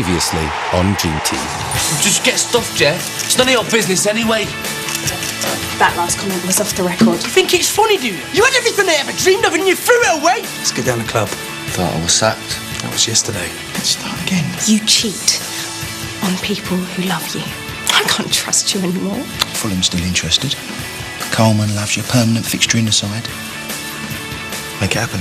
Previously on DreamTeam. Just get stuffed, Jeff. It's none of your business anyway. That last comment was off the record. You think it's funny, do you? You had everything I ever dreamed of and you threw it away. Let's get down the club. Thought I was sacked. That was yesterday. Let's start again. You cheat on people who love you. I can't trust you anymore. Fulham's still interested. Coleman loves your permanent fixture in the side. Make it happen.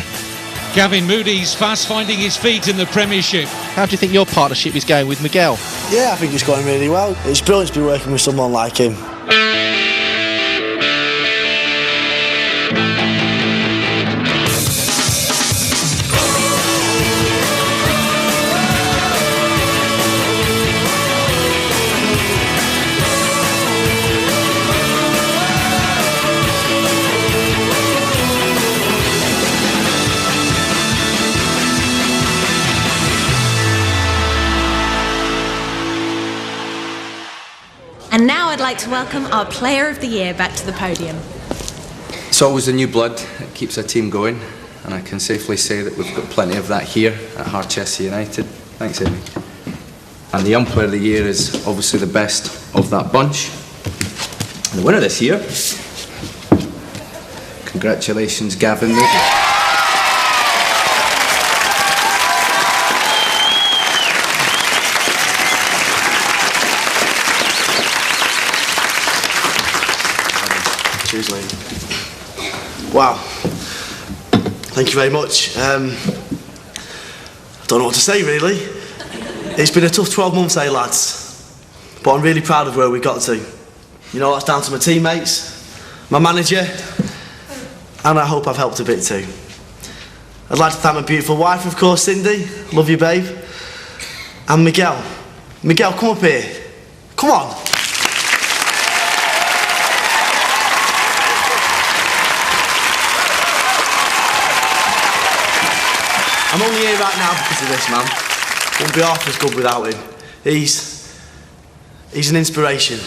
Gavin Moody's fast finding his feet in the Premiership. How do you think your partnership is going with Miguel? Yeah, I think it's going really well. It's brilliant to be working with someone like him. And now I'd like to welcome our Player of the Year back to the podium. It's always the new blood that keeps our team going, and I can safely say that we've got plenty of that here at Harchester United. Thanks, Amy. And the young Player of the Year is obviously the best of that bunch. And the winner this year, congratulations, Gavin Moody. Cheers, Lee. Wow. Thank you very much. I don't know what to say, really. It's been a tough 12 months, eh, lads? But I'm really proud of where we got to. You know, that's down to my teammates, my manager, and I hope I've helped a bit too. I'd like to thank my beautiful wife, of course, Cindy. Love you, babe. And Miguel. Miguel, come up here. Come on. I'm only here right now because of this, man. Wouldn't be half as good without him. He's an inspiration.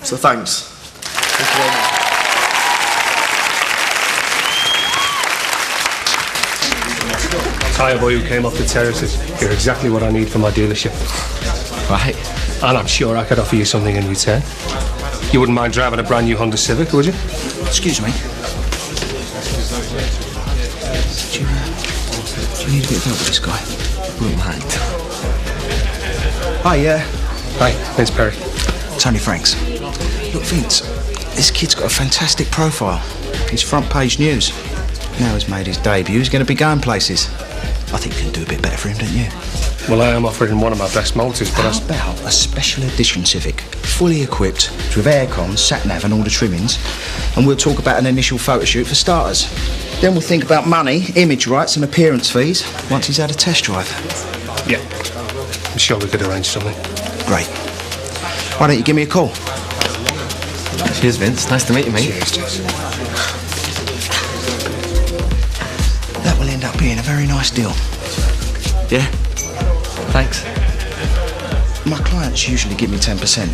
So thanks. Thank you very much. Tyre boy who came off the terraces. You're exactly what I need for my dealership. Right. And I'm sure I could offer you something in return. You wouldn't mind driving a brand new Honda Civic, would you? Excuse me. Do you need a bit of help with this guy? Wouldn't mind. Hi, Hi, Vince Perry. Tony Franks. Look, Vince, this kid's got a fantastic profile. He's front page news. Now he's made his debut, he's going to be going places. I think you can do a bit better for him, don't you? Well, I am offering one of my best motors, but How about a special edition Civic, fully equipped, with aircon, sat-nav and all the trimmings, and we'll talk about an initial photo shoot for starters. Then we'll think about money, image rights and appearance fees once he's had a test drive. Yeah, I'm sure we could arrange something. Great. Why don't you give me a call? Cheers, Vince. Nice to meet you, mate. Cheers. That will end up being a very nice deal. Yeah. Thanks. My clients usually give me 10%.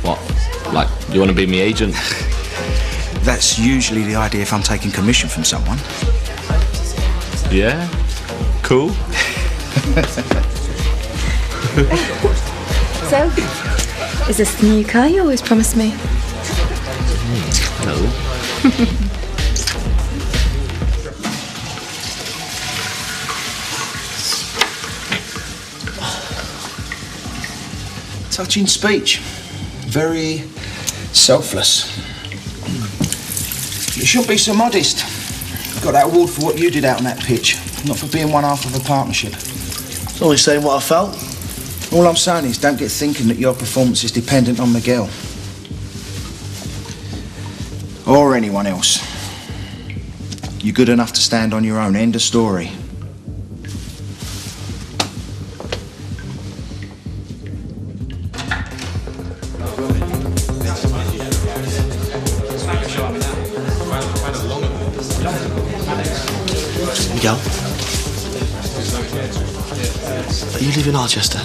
What? Like, you want to be me agent? That's usually the idea if I'm taking commission from someone. Yeah. Cool. So, is this the new car you always promised me? No. Touching speech. Very selfless. You shouldn't be so modest. You got that award for what you did out on that pitch, not for being one half of a partnership. Only saying what I felt. All I'm saying is don't get thinking that your performance is dependent on Miguel. Or anyone else. You're good enough to stand on your own. End of story. Miguel? Are you leaving Harchester?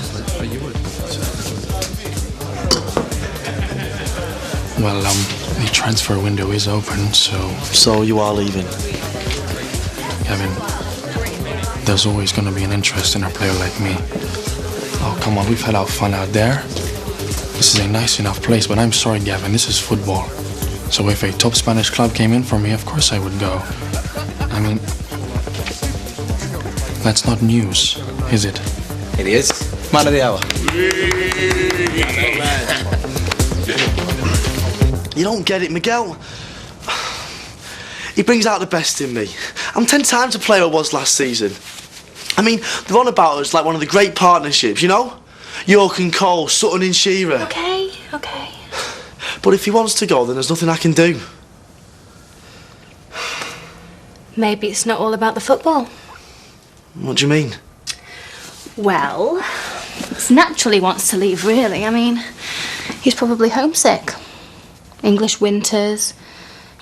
Well, the transfer window is open, so... So you are leaving? Kevin, there's always going to be an interest in a player like me. Oh, come on, we've had our fun out there. This is a nice enough place, but I'm sorry, Gavin, this is football. So if a top Spanish club came in for me, of course I would go. I mean, that's not news, is it? It is. Man of the hour. You don't get it, Miguel. He brings out the best in me. I'm 10 times the player I was last season. I mean, they're on about us like one of the great partnerships, you know? York and Cole, Sutton and Shearer. Okay. But if he wants to go, then there's nothing I can do. Maybe it's not all about the football. What do you mean? Well, he naturally wants to leave, really. I mean, he's probably homesick. English winters.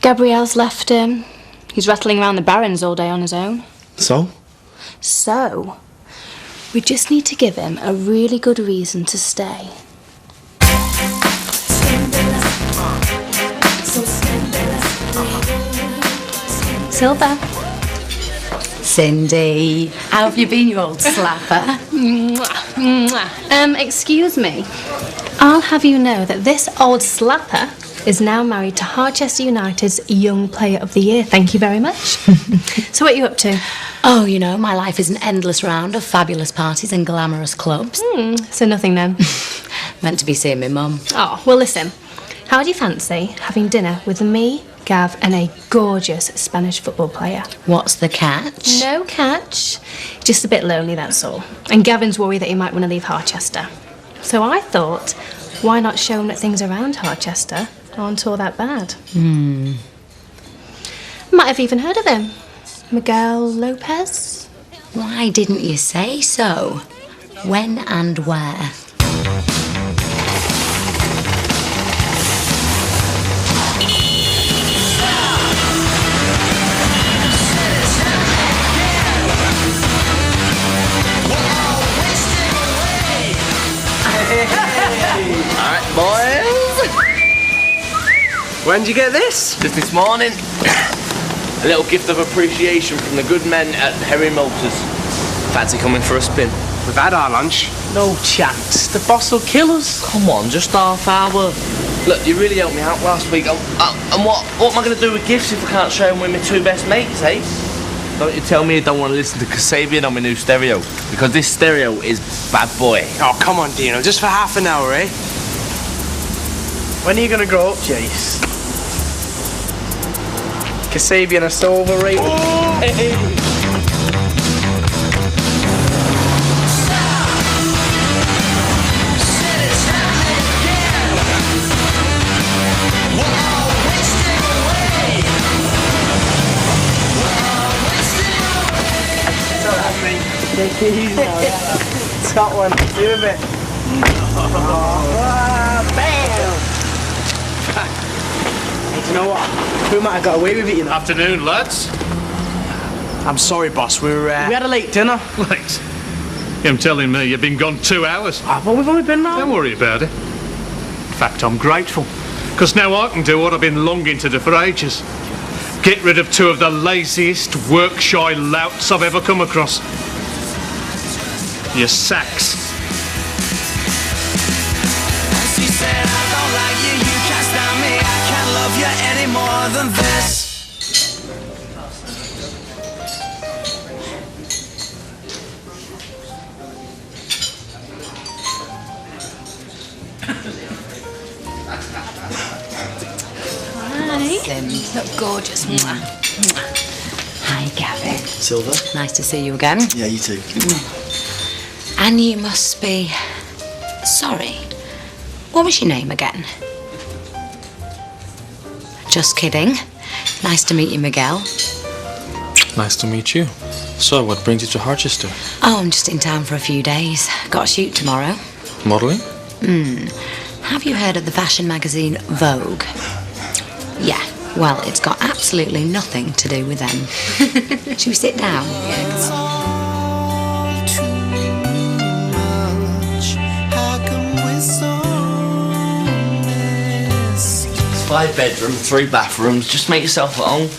Gabrielle's left him. He's rattling around the Barrens all day on his own. So? So, we just need to give him a really good reason to stay. Silver. Cindy, how have you been, you old slapper? Excuse me. I'll have you know that this old slapper is now married to Harchester United's Young Player of the Year. Thank you very much. So what are you up to? Oh, you know, my life is an endless round of fabulous parties and glamorous clubs. So nothing then? Meant to be seeing my mum. Oh, well listen. How do you fancy having dinner with me, Gav, and a gorgeous Spanish football player? What's the catch? No catch. Just a bit lonely, that's all. And Gavin's worried that he might want to leave Harchester. So I thought, why not show him that things around Harchester aren't all that bad? Might have even heard of him. Miguel Lopez? Why didn't you say so? When and where? Alright, boys. When did you get this? Just this morning. A little gift of appreciation from the good men at Herring Motors. Fancy coming for a spin? We've had our lunch. No chance. The boss will kill us. Come on, just half hour. Look, you really helped me out last week. And what am I going to do with gifts if I can't share them with my two best mates, eh? Don't you tell me you don't want to listen to Kasabian on my new stereo. Because this stereo is bad boy. Oh, come on, Dino. Just for half an hour, eh? When are you going to grow up, Jace? Kasabian are so overrated. Oh. Hey. Got one. Do a bit. Bam! Hey, do you know what? We might have got away with it, you know. Afternoon, lads. I'm sorry, boss. We had a late dinner. Late? You're telling me you've been gone 2 hours? Well, we've only been now. Don't worry about it. In fact, I'm grateful. Because now I can do what I've been longing to do for ages. Get rid of two of the laziest, work-shy louts I've ever come across. Your sacks. She said, I don't like you, you can't stand me, I can't love you any more than this. Hi. Look gorgeous. Hi, Gavin. Silver. Nice to see you again. Yeah, you too. And you must be sorry. What was your name again? Just kidding. Nice to meet you, Miguel. Nice to meet you. So, what brings you to Harchester? Oh, I'm just in town for a few days. Got a shoot tomorrow. Modelling? Have you heard of the fashion magazine Vogue? Yeah. Well, it's got absolutely nothing to do with them. Should we sit down? It's 5 bedrooms, 3 bathrooms. Just make yourself at home.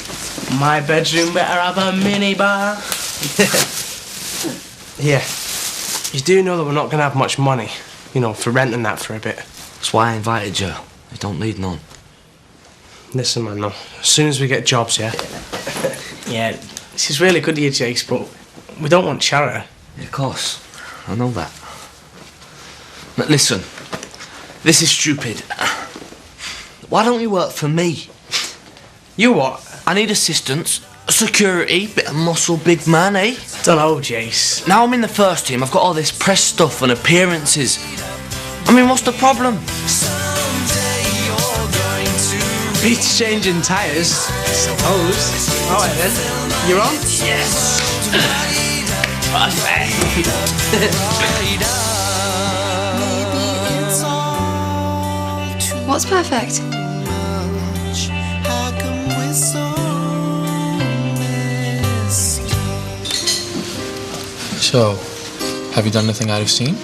My bedroom better have a mini bar. Yeah. You do know that we're not going to have much money, you know, for rent and that for a bit. That's why I invited you. I don't need none. Listen, man, though, as soon as we get jobs, yeah? Yeah, this is really good of you, Jace, but we don't want charity. Yeah, of course. I know that. But listen, this is stupid. Why don't you work for me? You what? I need assistance, security, bit of muscle, big man, eh? Don't know, Jace. Now I'm in the first team, I've got all this press stuff and appearances. I mean, what's the problem? Beats changing tyres, suppose. Alright then, you're on? Yes! What's perfect? So, have you done anything out of scene?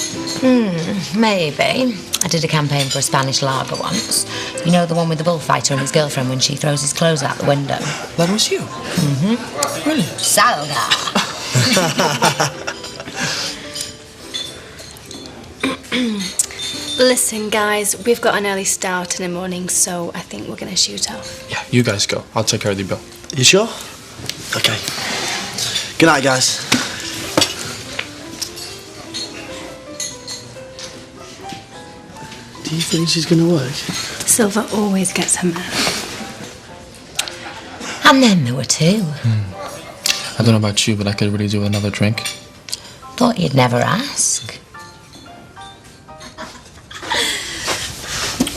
Maybe. I did a campaign for a Spanish lager once. You know, the one with the bullfighter and his girlfriend when she throws his clothes out the window? That was you? Mm-hmm. Really? Salga. Listen, guys, we've got an early start in the morning, so I think we're going to shoot off. Yeah, you guys go. I'll take care of the bill. You sure? Okay. Good night, guys. Do you think she's gonna work? Silver always gets her man. And then there were two. I don't know about you, but I could really do with another drink. Thought you'd never ask.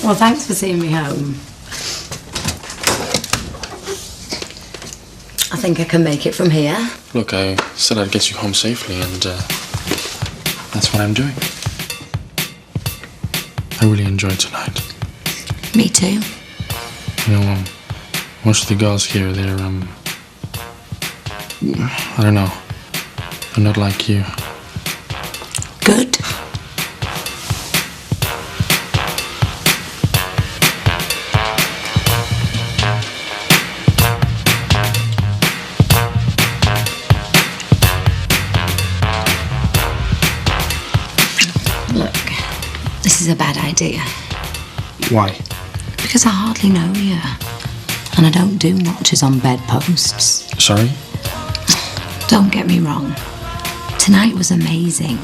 Well, thanks for seeing me home. I think I can make it from here. Look, I said I'd get you home safely, and that's what I'm doing. I really enjoyed tonight. Me too. You know, most of the girls here, they're, I don't know. They're not like you. Good. Look, this is a bad idea. Why? Because I hardly know you. And I don't do watches on bedposts. Sorry? Don't get me wrong. Tonight was amazing.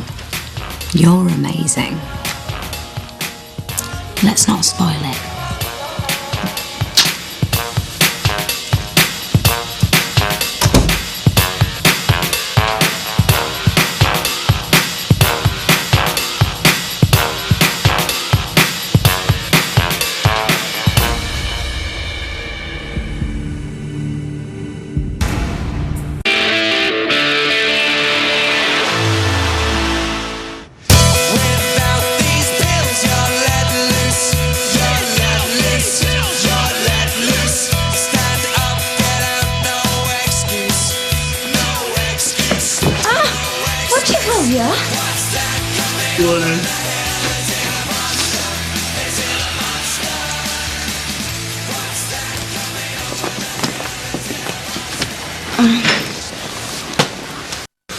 You're amazing. Let's not spoil it.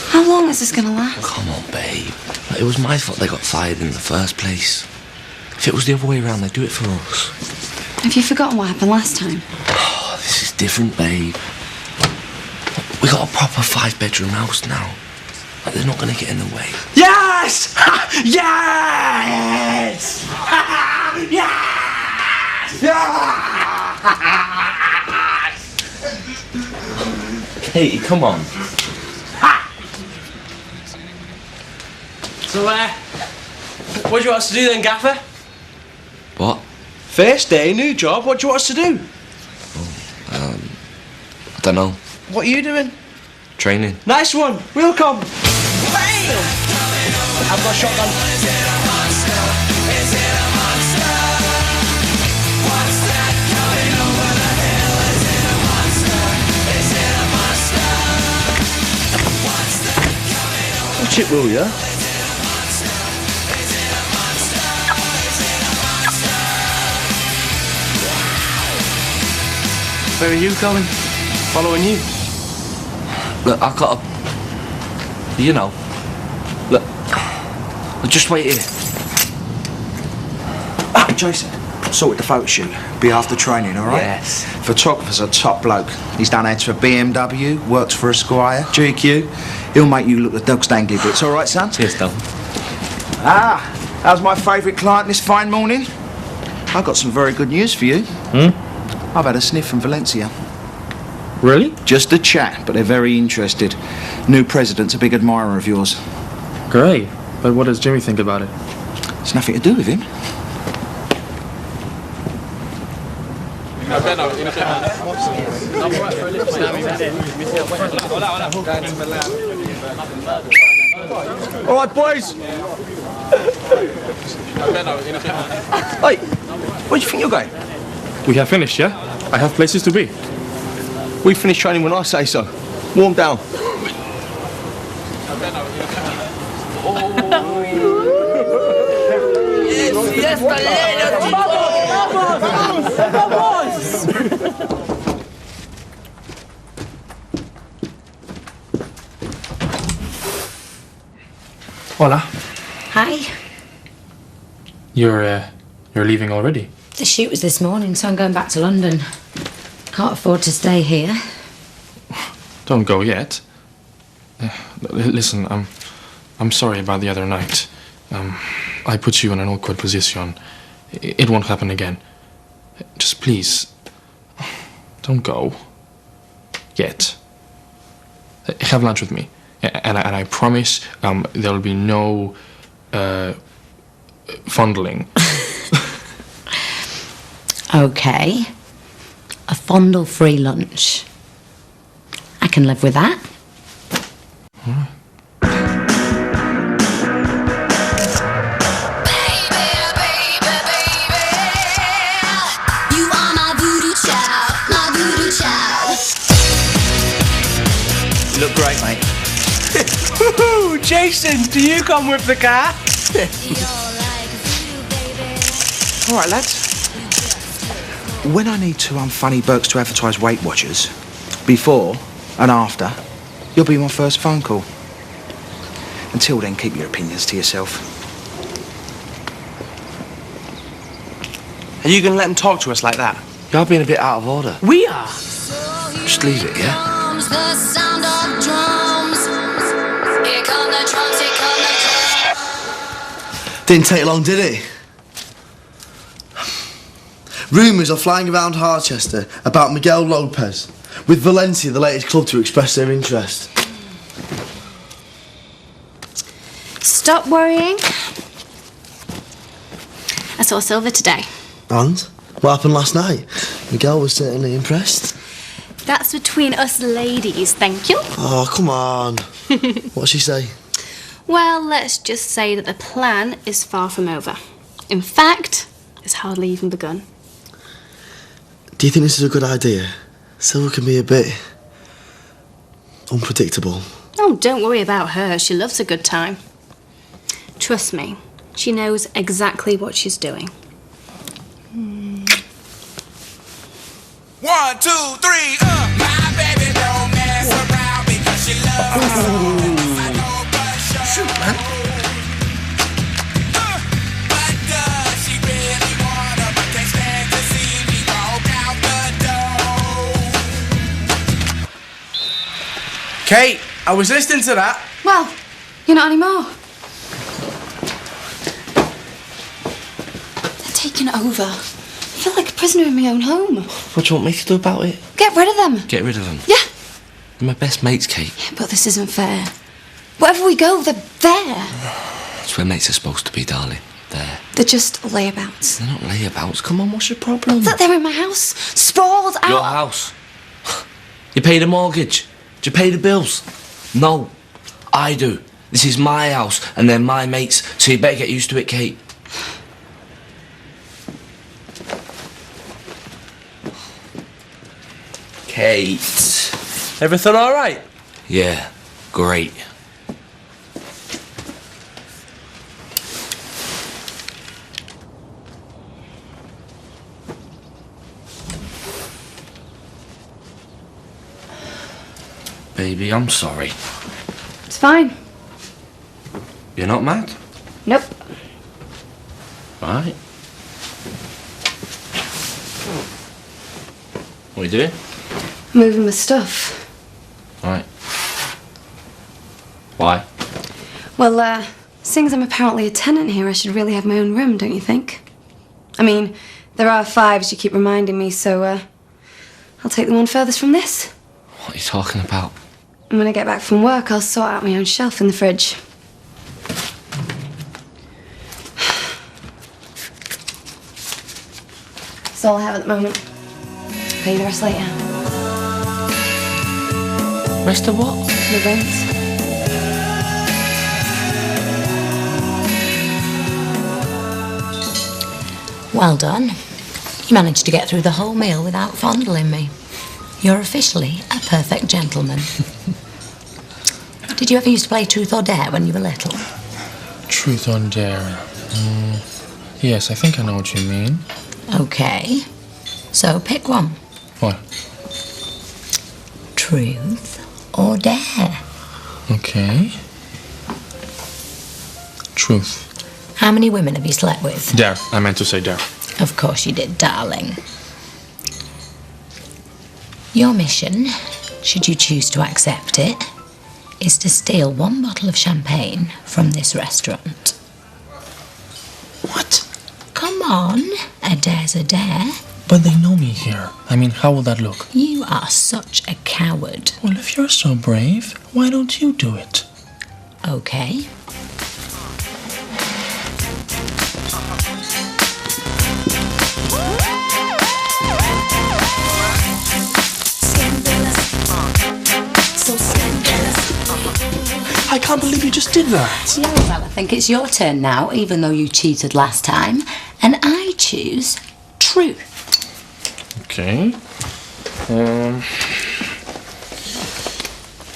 How long is this gonna last? Come on, babe. It was my fault they got fired in the first place. If it was the other way around, they'd do it for us. Have you forgotten what happened last time? Oh, this is different, babe. We got a proper 5-bedroom house now. Like, they're not gonna get in the way. Yes! Yes! Yes! Yes! Katie, come on. So, what do you want us to do then, Gaffer? What? First day, new job, what do you want us to do? I don't know. What are you doing? Training. Nice one, we'll come. Bam! I've got a shotgun. Watch it, will ya? Where are you going? Following you. Look, I've got a... You know, Just wait here. Ah, Jason, sorted the photo shoot. Be after training, all right? Yes. Photographer's a top bloke. He's done ads for BMW, works for Esquire, GQ. He'll make you look the dog's dangly bits, all right, son? Cheers, Tom. Ah, how's my favourite client this fine morning? I've got some very good news for you. I've had a sniff from Valencia. Really? Just a chat, but they're very interested. New president's a big admirer of yours. Great. But what does Jimmy think about it? It's nothing to do with him. All right, boys. Hey, where do you think you're going? We have finished, yeah? I have places to be. We finish training when I say so. Warm down. Yes, Hola. Hi. You're leaving already? The shoot was this morning, so I'm going back to London. Can't afford to stay here. Don't go yet. Listen, I'm sorry about the other night. I put you in an awkward position. It won't happen again. Just please, don't go. Yet. Have lunch with me. And I promise there'll be no fondling. Okay. A fondle-free lunch. I can live with that. All right. You are my voodoo child, my voodoo child. You look great, mate. Jason, do you come with the car? All right, lads. When I need to unfunny Burks to advertise Weight Watchers, before and after, you'll be my first phone call. Until then, keep your opinions to yourself. Are you going to let them talk to us like that? You're being a bit out of order. We are. Just leave it, yeah? The sound of drums. Here come the drums, here come the drums. Didn't take long, did it? Rumours are flying around Harchester about Miguel Lopez, with Valencia the latest club to express their interest. Stop worrying. I saw Silver today. And? What happened last night? Miguel was certainly impressed. That's between us ladies, thank you. Oh, come on. What'd she say? Well, let's just say that the plan is far from over. In fact, it's hardly even begun. Do you think this is a good idea? Silver can be a bit unpredictable. Oh, don't worry about her. She loves a good time. Trust me, she knows exactly what she's doing. 1, 2, 3, my baby don't mess around because she loves Shoot, man. But does she really wanna, but can't stand to see me walk out the door. Kate, I was listening to that. Well, you're not anymore. They're taking over. I feel like a prisoner in my own home. What do you want me to do about it? Get rid of them. Get rid of them? Yeah. They're my best mates, Kate. But this isn't fair. Wherever we go, they're there. That's where mates are supposed to be, darling. There. They're just layabouts. They're not layabouts. Come on, what's your problem? That they're in my house, sprawled out. Your house. You pay the mortgage. Do you pay the bills? No. I do. This is my house, and they're my mates, so you better get used to it, Kate. Kate. Everything all right? Yeah, great. Baby, I'm sorry. It's fine. You're not mad? Nope. Right. What are you doing? Moving the stuff. Right. Why? Well, seeing as I'm apparently a tenant here, I should really have my own room, don't you think? I mean, there are 5s you keep reminding me, so, I'll take the one furthest from this. What are you talking about? And when I get back from work, I'll sort out my own shelf in the fridge. That's all I have at the moment. Pay you the rest later. Rest of what? The rent. Well done. You managed to get through the whole meal without fondling me. You're officially a perfect gentleman. Did you ever used to play Truth or Dare when you were little? Truth or Dare? Yes, I think I know what you mean. Okay. So pick one. What? Truth or Dare? Okay. Truth. How many women have you slept with? Dare. I meant to say dare. Of course you did, darling. Your mission, should you choose to accept it, is to steal 1 bottle of champagne from this restaurant. What? Come on, a dare's a dare. But they know me here. I mean, how will that look? You are such a coward. Well, if you're so brave, why don't you do it? Okay. I can't believe you just did that. Yeah, well, I think it's your turn now, even though you cheated last time. And I choose truth. Okay.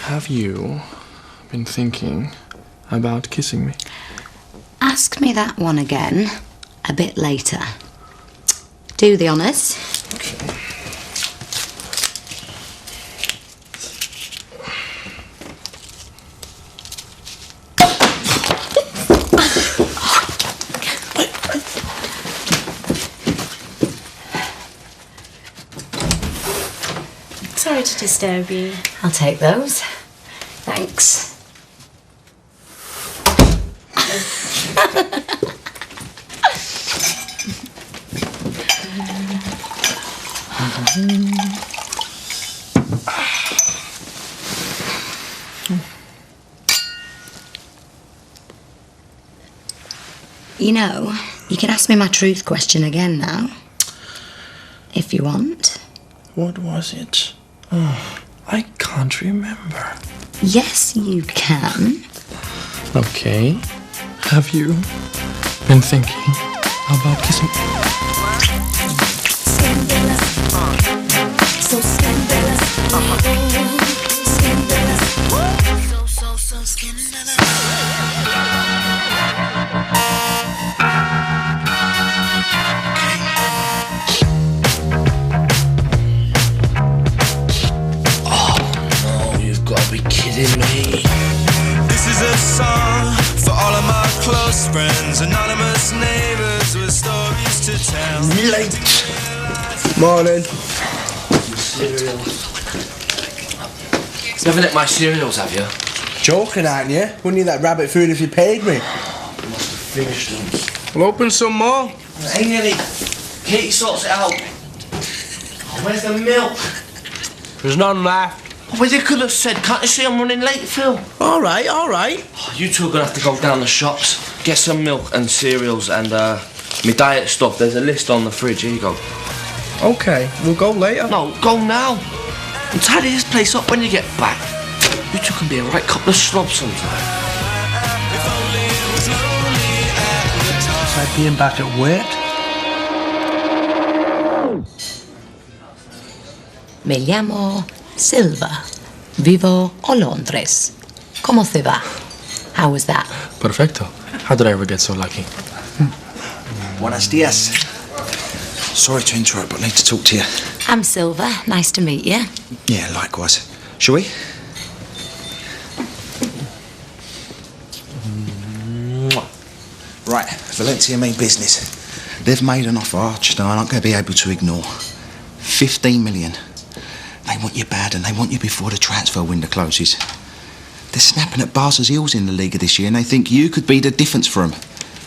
Have you been thinking about kissing me? Ask me that one again a bit later. Do the honours. Okay. Sorry to disturb you. I'll take those. Thanks. You know, you can ask me my truth question again now. If you want. What was it? Oh, I can't remember. Yes, you can. Okay. Have you been thinking about kissing? So scandalous. Scandalous. So scandalous. Gotta be kidding me. This is a song for all of my close friends, anonymous neighbors with stories to tell. Late. Morning. Cereal. You haven't ate my cereals, have you? Joking, aren't you? Wouldn't eat that rabbit food if you paid me. You must have finished them. We'll open some more. Ain't any. Katie sorts it out. Where's the milk? There's none left. Well, you could have said, can't you see I'm running late, Phil? All right, all right. Oh, you two are going to have to go down the shops, get some milk and cereals and my diet stuff. There's a list on the fridge. Here you go. Okay, we'll go later. No, go now. And tidy this place up when you get back. You two can be a right couple of slobs sometime. It's like being back at work. Me llamo Silva. Vivo a Londres. ¿Cómo se va? How was that? Perfecto. How did I ever get so lucky? Buenos dias. Sorry to interrupt, but I need to talk to you. I'm Silva. Nice to meet you. Yeah, likewise. Shall we? Right, Valencia mean business. They've made an offer Harchester I aren't going to be able to ignore. 15 million. They want you bad and they want you before the transfer window closes. They're snapping at Barca's heels in the Liga this year and they think you could be the difference for them.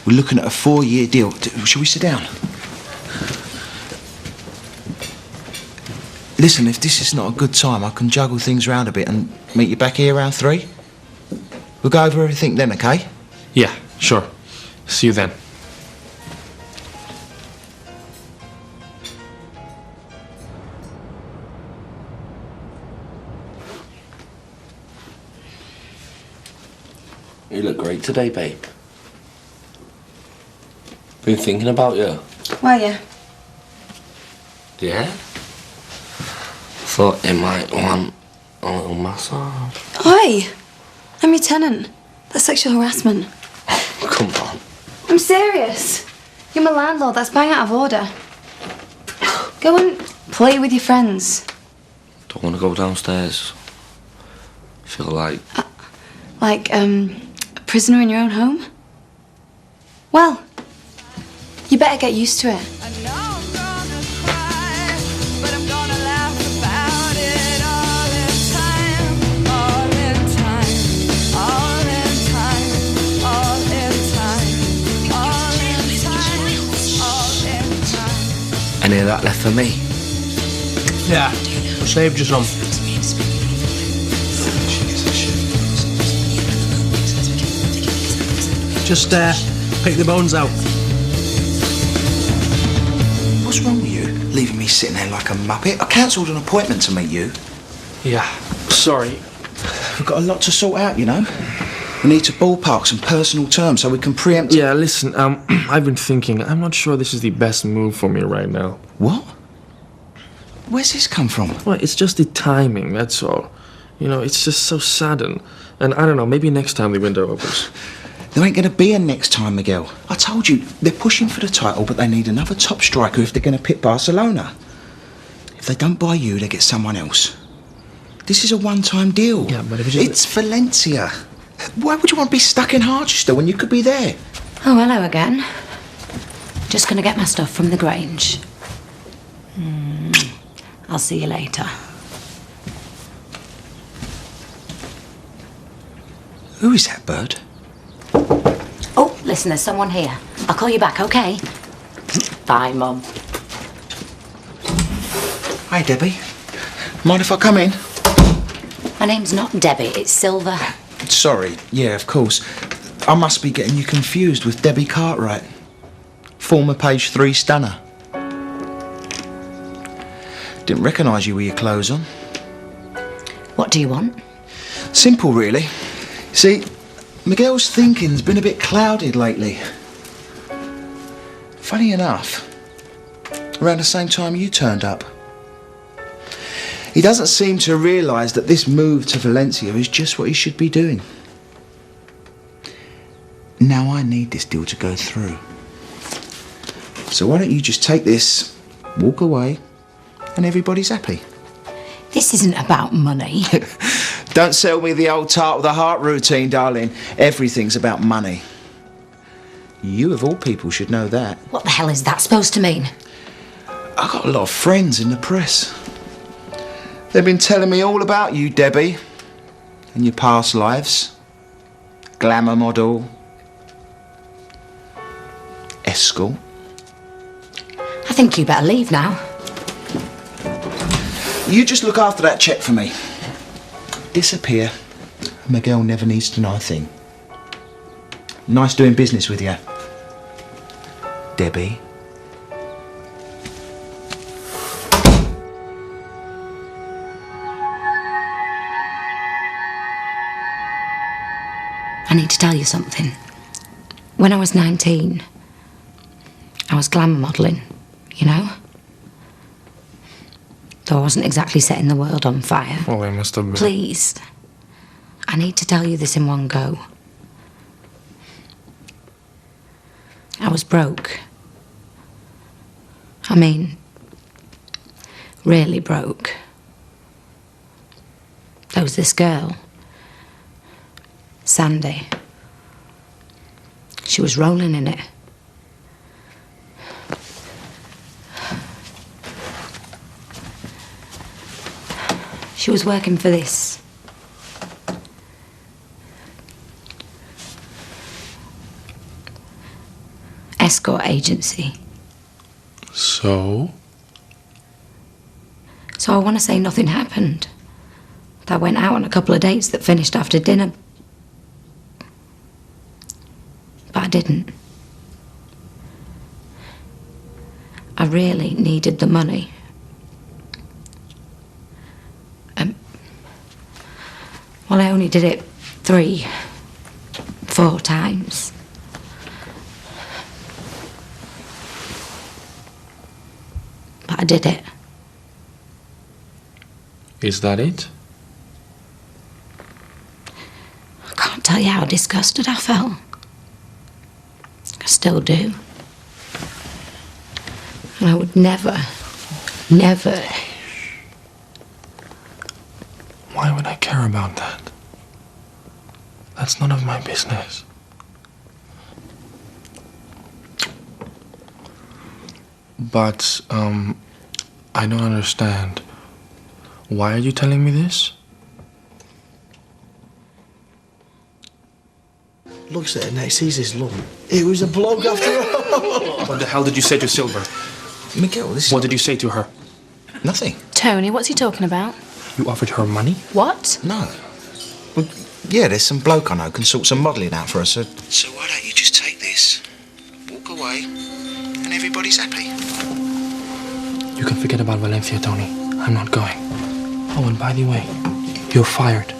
We're looking at a 4-year deal. Shall we sit down? Listen, if this is not a good time, I can juggle things around a bit and meet you back here around 3. We'll go over everything then, okay? Yeah, sure. See you then. You look great today, babe. Been thinking about you. Why, yeah? Yeah? Thought you might want a little massage. Oi! I'm your tenant. That's sexual harassment. Come on. I'm serious. You're my landlord. That's bang out of order. Go and play with your friends. Don't want to go downstairs. Feel like... Like, a prisoner in your own home? Well, you better get used to it. Any of that left for me? Yeah, saved you some. Just pick the bones out. What's wrong with you? Leaving me sitting there like a muppet? I cancelled an appointment to meet you. Yeah, sorry. We've got a lot to sort out, you know. We need to ballpark some personal terms so we can preempt... Yeah, listen, I've been thinking, I'm not sure this is the best move for me right now. What? Where's this come from? Well, it's just the timing, that's all. You know, it's just so sudden. And I don't know, maybe next time the window opens. There ain't going to be a next time, Miguel. I told you, they're pushing for the title, but they need another top striker if they're going to pit Barcelona. If they don't buy you, they get someone else. This is a one-time deal. Yeah, but if it's Valencia. Why would you want to be stuck in Harchester when you could be there? Oh, hello again. Just gonna get my stuff from the Grange. I'll see you later. Who is that bird? Oh, listen, there's someone here. I'll call you back, okay? Bye, Mum. Hi, Debbie. Mind if I come in? My name's not Debbie, it's Silver. Sorry, yeah, of course. I must be getting you confused with Debbie Cartwright, former page 3 stunner. Didn't recognise you with your clothes on. What do you want? Simple, really. See, Miguel's thinking's been a bit clouded lately. Funny enough, around the same time you turned up. He doesn't seem to realise that this move to Valencia is just what he should be doing. Now I need this deal to go through. So why don't you just take this, walk away, and everybody's happy? This isn't about money. Don't sell me the old tart with a heart routine, darling. Everything's about money. You, of all people, should know that. What the hell is that supposed to mean? I've got a lot of friends in the press. They've been telling me all about you, Debbie, and your past lives. Glamour model, escort. I think you better leave now. You just look after that cheque for me. Disappear. Miguel never needs to know a thing. Nice doing business with you, Debbie. I need to tell you something. When I was 19, I was glamour modelling, you know? Though I wasn't exactly setting the world on fire. Well, they must have been. Please, I need to tell you this in one go. I was broke. I mean, really broke. There was this girl, Sandy. She She was rolling in it. She was working for this escort agency. So? So I want to say nothing happened. I went out on a couple of dates that finished after dinner. But I didn't. I really needed the money. Well, I only did it 3, 4 times. But I did it. Is that it? I can't tell you how disgusted I felt. I still do. And I would never. Why would I care about that? That's none of my business. But, I don't understand. Why are you telling me this? Looks at it next, sees his lump. It was a bloke after all. What the hell did you say to Silver? Miguel, this is... What did you say to her? Nothing. Tony, what's he talking about? You offered her money? What? No. Well, yeah, there's some bloke I know can sort some modelling out for us. So why don't you just take this, walk away, and everybody's happy? You can forget about Valencia, Tony. I'm not going. Oh, and by the way, you're fired.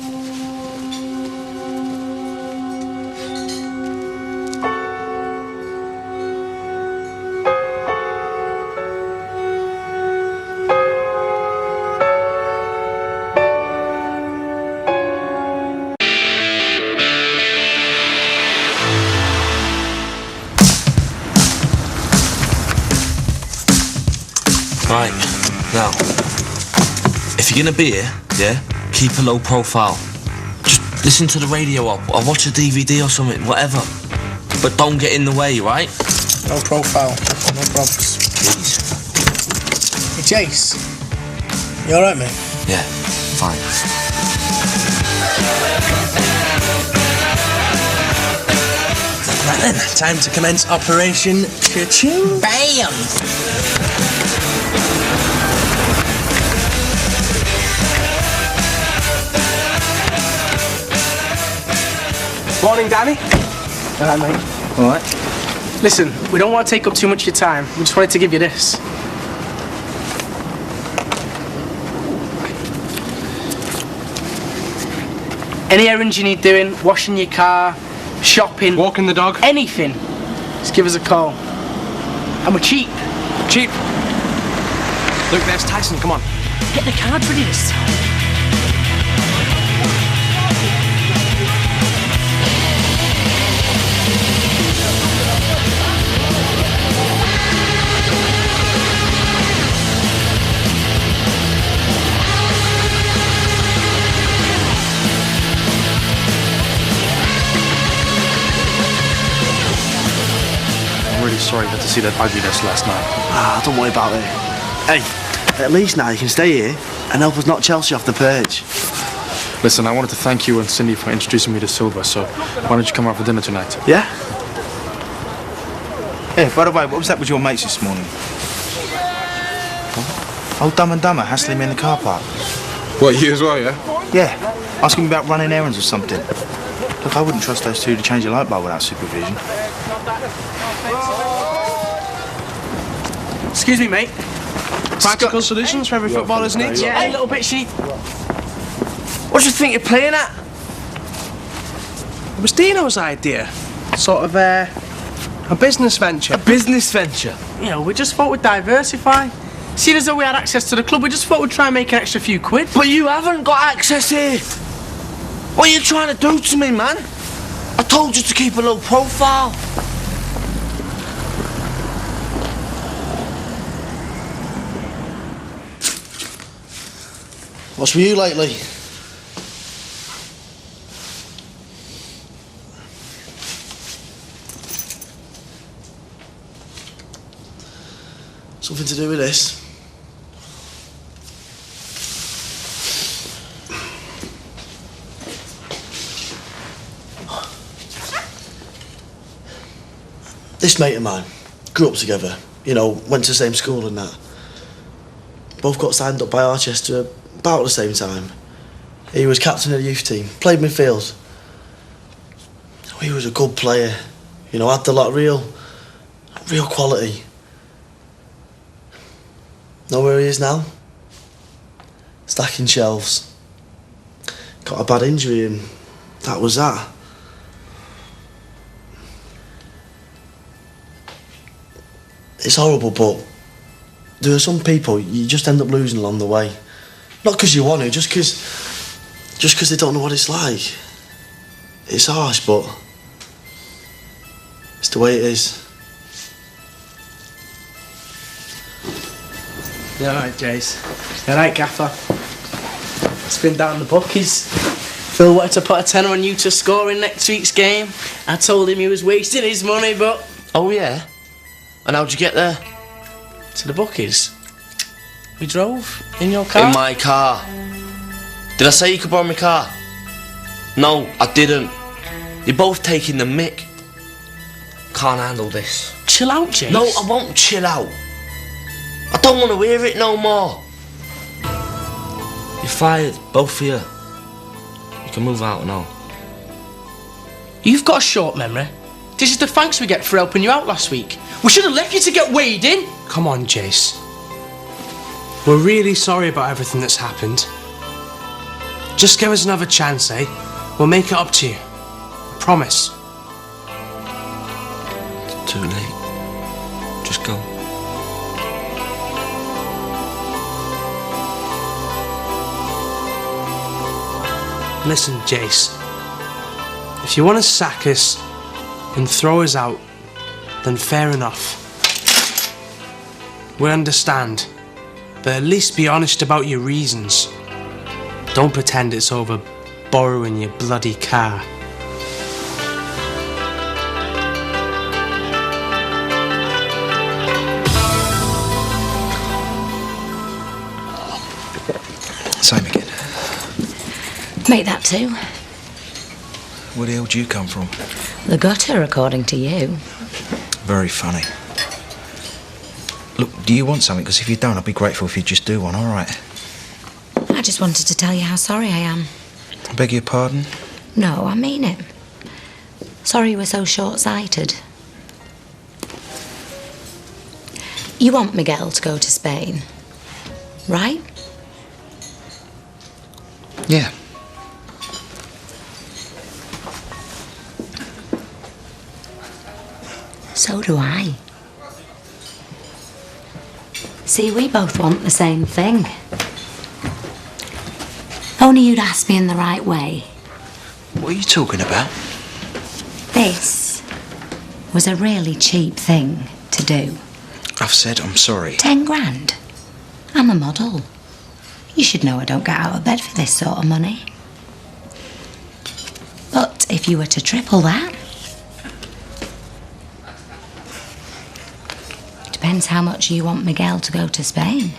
Right, now, if you're gonna be here, yeah, keep a low profile. Just listen to the radio or watch a DVD or something, whatever. But don't get in the way, right? No profile, no problems. Please. Hey, Jace. You alright, mate? Yeah, fine. Right then, time to commence Operation Cha-Ching Bam! Morning, Danny. All right, mate. All right. Listen, we don't want to take up too much of your time. We just wanted to give you this. Any errands you need doing, washing your car, shopping, walking the dog, anything, just give us a call. And we're cheap. Cheap. Look, there's Tyson. Come on. Get the cards ready this time. I'm really sorry you had to see that ugliness last night. Ah, don't worry about it. Hey, at least now you can stay here and help us knock Chelsea off the perch. Listen, I wanted to thank you and Cindy for introducing me to Silva, so why don't you come out for dinner tonight? Yeah? Hey, by the way, what was that with your mates this morning? Oh, Dumb and Dumber hassling me in the car park. What, you as well, yeah? Yeah, asking me about running errands or something. Look, I wouldn't trust those two to change a light bulb without supervision. Excuse me, mate. Practical solutions for every footballer's needs? Yeah, a little bit sheep. What do you think you're playing at? It was Dino's idea. Sort of a business venture. A business venture? You know, we just thought we'd diversify. Seeing as though we had access to the club, we just thought we'd try and make an extra few quid. But you haven't got access here. What are you trying to do to me, man? I told you to keep a low profile. What's with you lately? Something to do with this. This mate of mine, grew up together, you know, went to the same school and that. Both got signed up by Harchester about the same time. He was captain of the youth team, played midfield. He was a good player, you know, had a lot of real quality. Know where he is now? Stacking shelves. Got a bad injury and that was that. It's horrible, but there are some people you just end up losing along the way. Not because you want to, just because they don't know what it's like. It's harsh, but it's the way it is. You alright, Jace? You alright, Gaffer? It's been down the bookies. Phil wanted to put a tenner on you to score in next week's game. I told him he was wasting his money, but... Oh, yeah? And how'd you get there? To the bookies. We drove in your car? In my car. Did I say you could borrow my car? No, I didn't. You're both taking the mick. Can't handle this. Chill out, Jace. No, I won't chill out. I don't want to hear it no more. You're fired, both of you. You can move out now. You've got a short memory. This is the thanks we get for helping you out last week. We should have left you to get weighed in. Come on, Jace. We're really sorry about everything that's happened. Just give us another chance, eh? We'll make it up to you. I promise. It's too late. Just go. Listen, Jace. If you want to sack us and throw us out, then fair enough. We understand. But at least be honest about your reasons. Don't pretend it's over borrowing your bloody car. Same again. Make that too. Where the hell do you come from? The gutter, according to you. Very funny. Look, do you want something? Because if you don't, I'd be grateful if you'd just do one, all right? I just wanted to tell you how sorry I am. I beg your pardon? No, I mean it. Sorry you were so short-sighted. You want Miguel to go to Spain, right? Yeah. So do I. See, we both want the same thing. If only you'd asked me in the right way. What are you talking about? This was a really cheap thing to do. I've said I'm sorry. 10 grand. I'm a model. You should know I don't get out of bed for this sort of money. But if you were to triple that... Depends how much you want Miguel to go to Spain.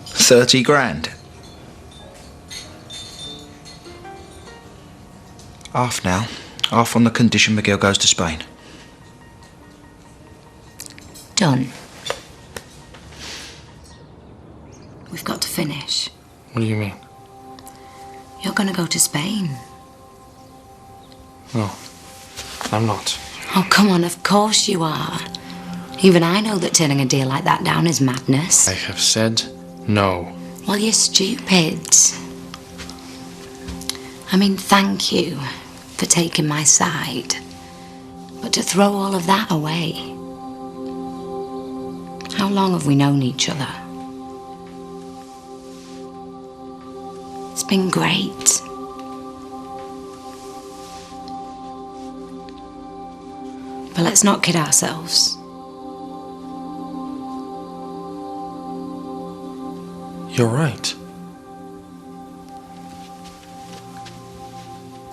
30 grand. Half now. Half on the condition Miguel goes to Spain. Done. We've got to finish. What do you mean? You're going to go to Spain. No, I'm not. Oh, come on, of course you are. Even I know that turning a deal like that down is madness. I have said no. Well, you're stupid. I mean, thank you for taking my side. But to throw all of that away... How long have we known each other? It's been great. But let's not kid ourselves. You're right.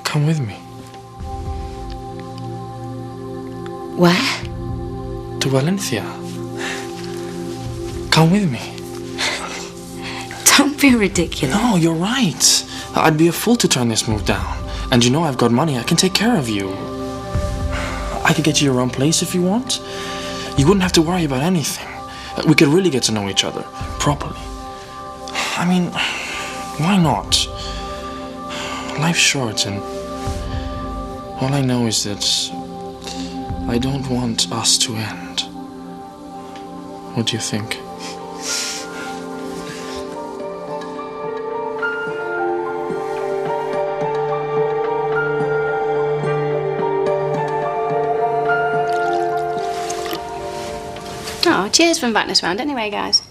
Come with me. Where? To Valencia. Come with me. Don't be ridiculous. No, you're right. I'd be a fool to turn this move down. And you know I've got money. I can take care of you. I could get you your own place if you want. You wouldn't have to worry about anything. We could really get to know each other properly. I mean, why not? Life's short, and all I know is that I don't want us to end. What do you think? Oh, cheers for inviting us round anyway, guys.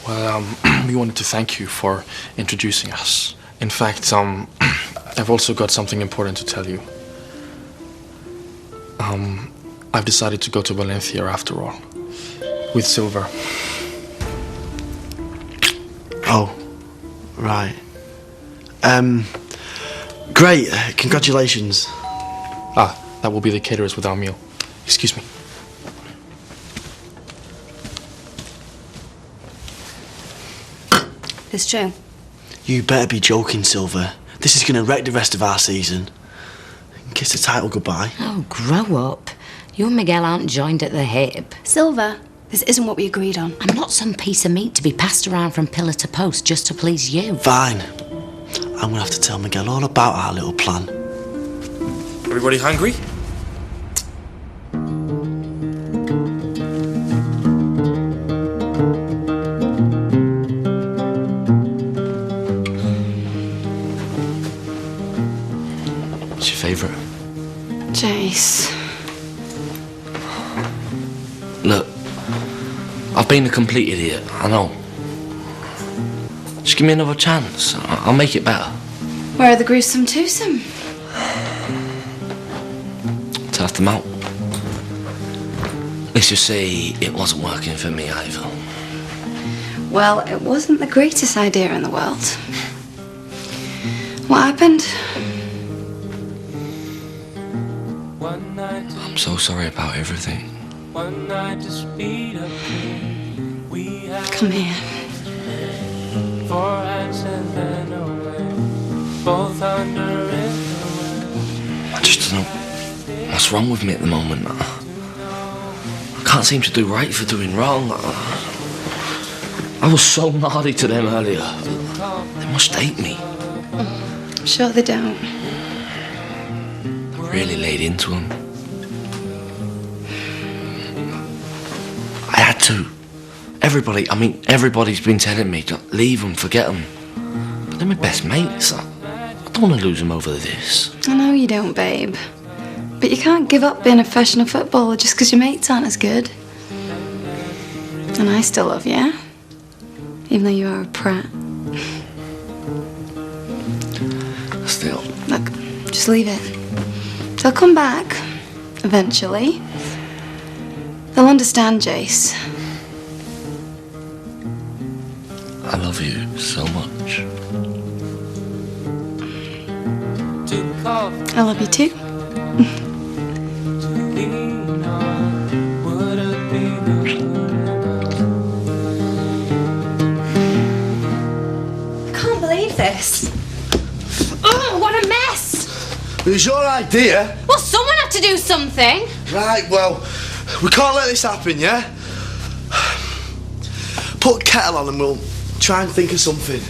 Well, we wanted to thank you for introducing us. In fact, I've also got something important to tell you. I've decided to go to Valencia after all, with Silver. Oh, right. Great, congratulations. Ah, that will be the caterers with our meal. Excuse me. It's true. You better be joking, Silver. This is going to wreck the rest of our season. Kiss the title goodbye. Oh, grow up. You and Miguel aren't joined at the hip. Silver, this isn't what we agreed on. I'm not some piece of meat to be passed around from pillar to post just to please you. Fine. I'm going to have to tell Miguel all about our little plan. Everybody hungry? What's your favourite? Jace. Look, I've been a complete idiot, I know. Just give me another chance. I'll make it better. Where are the gruesome twosome? Turf them out. Let's just say it wasn't working for me either. Well, it wasn't the greatest idea in the world. What happened? I'm so sorry about everything. Come here. I just don't know what's wrong with me at the moment. I can't seem to do right for doing wrong. I was so naughty to them earlier. They must hate me. Sure they don't. I really laid into them. I had to. Everybody's been telling me to leave them, forget them. But they're my best mates. I don't want to lose them over this. I know you don't, babe. But you can't give up being a professional footballer just because your mates aren't as good. And I still love you, even though you are a prat. Still. Look, just leave it. They'll come back, eventually. They'll understand, Jace. I love you so much. I love you too. I can't believe this. Oh, what a mess! It was your idea. Well, someone had to do something. Right, well, we can't let this happen, yeah? Put kettle on and we'll try and think of something.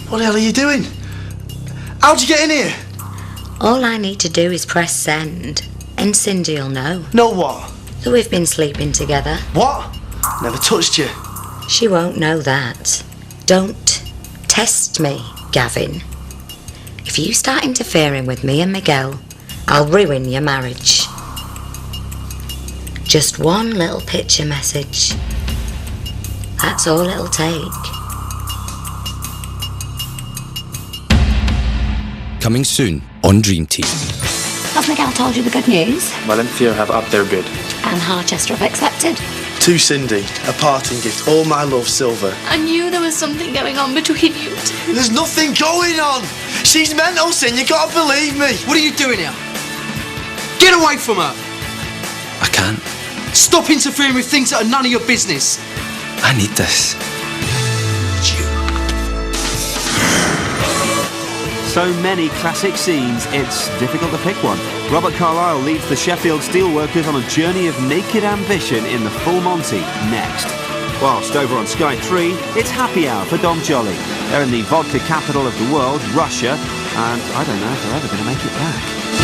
What the hell are you doing? How'd you get in here? All I need to do is press send, and Cindy'll know. Know what? That we've been sleeping together. What? Never touched you. She won't know that. Don't test me, Gavin. If you start interfering with me and Miguel, I'll ruin your marriage. Just one little picture message. That's all it'll take. Coming soon on DreamTeam. Has Miguel told you the good news? Valencia have upped their bid. And Harchester have accepted. To Cindy, a parting gift. All my love, Silver. I knew there was something going on between you two. There's nothing going on. She's mental, Sin. You can't believe me. What are you doing here? Get away from her. I can't. Stop interfering with things that are none of your business. I need this. So many classic scenes, it's difficult to pick one. Robert Carlyle leads the Sheffield Steelworkers on a journey of naked ambition in The Full Monty, next. Whilst over on Sky 3, it's Happy Hour for Dom Jolly. They're in the vodka capital of the world, Russia, and I don't know if they're ever going to make it back.